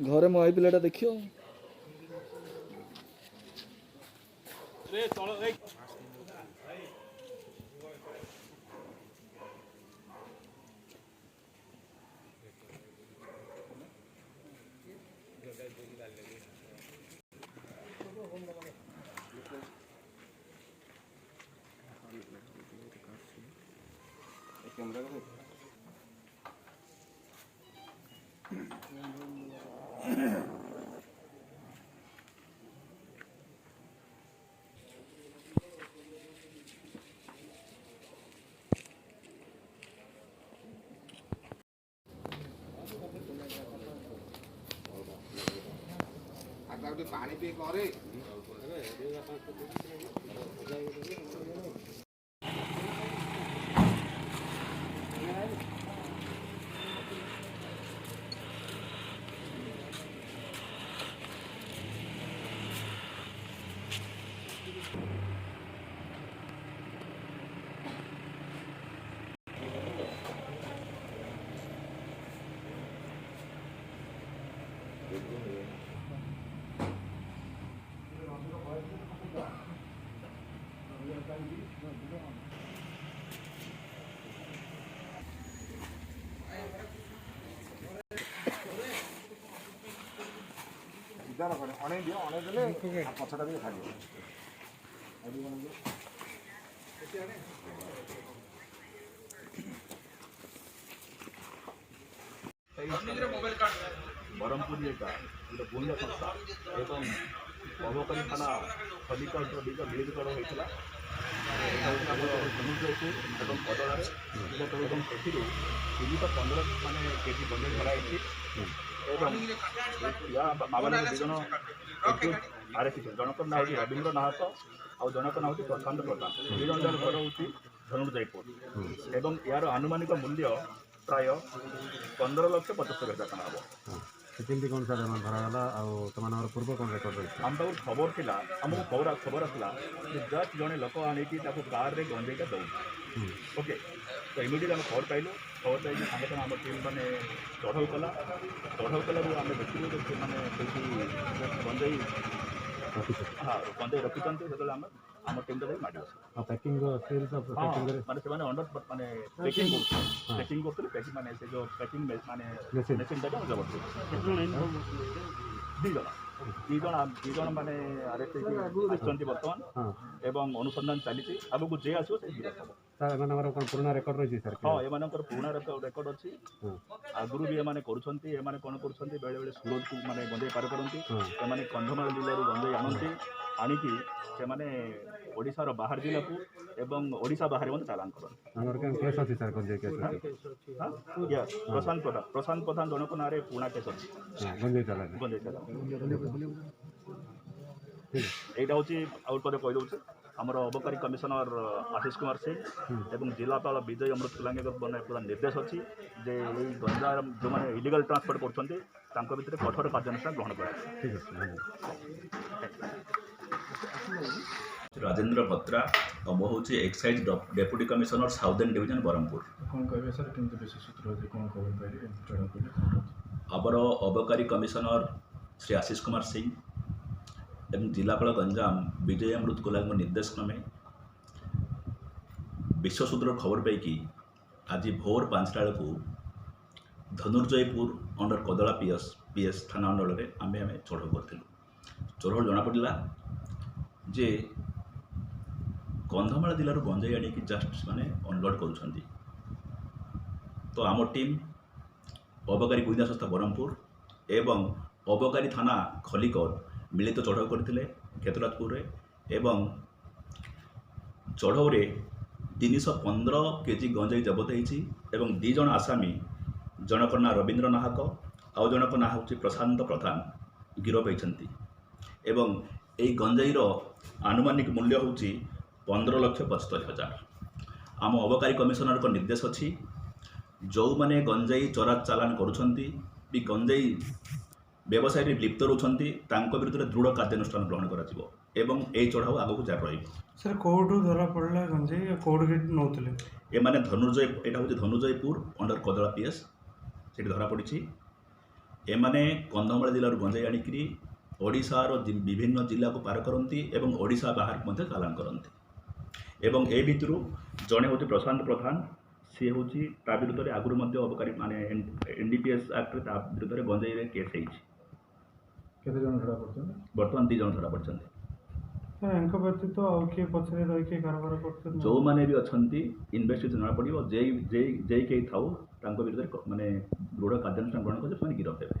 ଘରେ ମୋ ଆଇ ପିଲାଟା ଦେଖିବ। पानी पी करे अने दियो अने देले पछटा भी खाली ब्रह्मपुर गुंडा संस्था एवं अबकारी थाना खलिका मिलितकरण होता धनुर्जयपुर और कदलार एवं से 315 मान केजी बंद धराई मामला दुजन आरक्षित जनक ना हूँ रवींद्र नाहक और जनक ना हूँ प्रशांत प्रधान दुजन जार घर हूँ धनुर्जयपुर एवं यार आनुमानिक मूल्य प्राय 15,75,000 टका हम केमती कौन सारे धरागला तुम पूर्व कौन रेकर्ड रही आम पाक खबर था आमको खबर आसला जस्ट जड़े लोक आनिकी कार रे गंजेटा दौड़ ओके तो इमिडिएट आम खबर पाइलु खबर पाई सागे सागे आम टीम मैंने चढ़ाऊ कला आम देखिलु मैंने गंजेई हाँ गंजेई रखिंट जो आम आम टीम जाए माड़ पैकिंग माने से अंडर माने पैकिंग करते माने से जो पैकिंग माने मेसिन टाइप जबरदस्त दीजन माने अरेस्ट आसुच्च बर्तमान एवं अनुसंधान चली आगू जे आसो पुराना रेकर्ड रही सर हाँ एम पुराना रेकर्ड अच्छी आगुरी भी एम कर कौन कर बेले बेले सूरत को माने गंजे पार करती एम कंधमाल जिलूर गंजे आणती आणिकी से ओडिशार बाहर जिला को एवं ओडिशा बाहर चालान करती प्रशांत प्रधान जनक ना पुणा केस अच्छी गंजे चालान यहाँ हूँ आउट पर कहीदे आमर अबकारी कमिशनर आशीष कुमार सिंह एवं जिलापाल विजय अमृत कुलांगे पूरा निर्देश अच्छी जे गंजा जो मैंने इलिगल ट्रांसपोर्ट कर भितर कठोर कार्यानुष्ठान ग्रहण कर राजेंद्र भत्रा और मो हूँ excise deputy commissioner southern division Brahmapur आबर अबकारी कमिशनर श्री आशीष कुमार सिंह एवं जिलापाल गंजाम विजय अमृत कोलांग निर्देश क्रमे विश्वसूत्र खबर पाई आज भोर 5टा बेलू धनुर्जयपुर अंडर कदला पीएस थाना अंडल में आम चढ़ाऊ करूँ चढ़ाऊ जना पड़ा जे कंधमाल जिलूर गंजाई आनिकी जस्ट माने अनलोड कर तो आम टीम अबकारी गुइंदा संस्था ब्रह्मपुर एवं अबकारी थाना खलिकोट मिलित चढ़ाऊ करते क्षेत्रराजपुर एवं चढ़ाऊ 315 केजी गंजाई जबत होती दी जन आसामी जनक ना रवींद्र नाहक आउ जनक ना हूँ प्रशांत प्रधान गिरफ होती एवं यही गंजाईर आनुमानिक मूल्य हूँ 15,75,000 आम अबकारी कमिशनर को निर्देश अच्छी जो मैंने गंजाई चोरा चालान करुँच गंजाई व्यवसाय लिप्त रोचंती विरुद्ध दृढ़ कार्यानुष्ठान ग्रहण कर चढ़ाऊ आगक जारी रही सर कोठू धरा पड़ा गंजे कोड के नौतले ए माने धनुर्जय एटा होची धनुर्जयपुर अंडर कदला पीएस ସେଠି ଧରାପଡ଼ିଛି। ଏମାନେ କନ୍ଧମାଳ ଜିଲ୍ଲାରୁ ଗଞ୍ଜେଇ ଆଣିକିରି ଓଡ଼ିଶାର ବିଭିନ୍ନ ଜିଲ୍ଲାକୁ ପାର କରନ୍ତି ଏବଂ ଓଡ଼ିଶା ବାହାରକୁ ମଧ୍ୟ ଚାଲାଣ କରନ୍ତି। ଏବଂ ଏ ଭିତରୁ ଜଣେ ହେଉଛି ପ୍ରଶାନ୍ତ ପ୍ରଧାନ, ସିଏ ହେଉଛି ତା ବିରୁଦ୍ଧରେ ଆଗରୁ ମଧ୍ୟ ଅବକାରୀ ମାନେ NDPS ଆକ୍ଟରେ ତା ବିରୁଦ୍ଧରେ ଗଞ୍ଜେଇରେ କେସ୍ ହେଇଛି। କେତେ ଜଣ ଧରା ପଡ଼ିଛନ୍ତି? ବର୍ତ୍ତମାନ 2 ଜଣ ଧରାପଡ଼ିଛନ୍ତି। ୟାଙ୍କ ବ୍ୟତୀତ ଆଉ କିଏ ପଛରେ ରହିକି କାରବାର କରୁଛନ୍ତି? ଯେଉଁମାନେ ବି ଅଛନ୍ତି ଇନଭେଷ୍ଟିଗେସନ୍ ଜଣାପଡ଼ିବ, ଯେଇ କେହି ଥାଉ ତାଙ୍କ ବିରୁଦ୍ଧରେ ମାନେ ଦୃଢ଼ କାର୍ଯ୍ୟାନୁଷ୍ଠାନ ଗ୍ରହଣ କରି ସେମାନେ ଗିରଫ ହେବେ।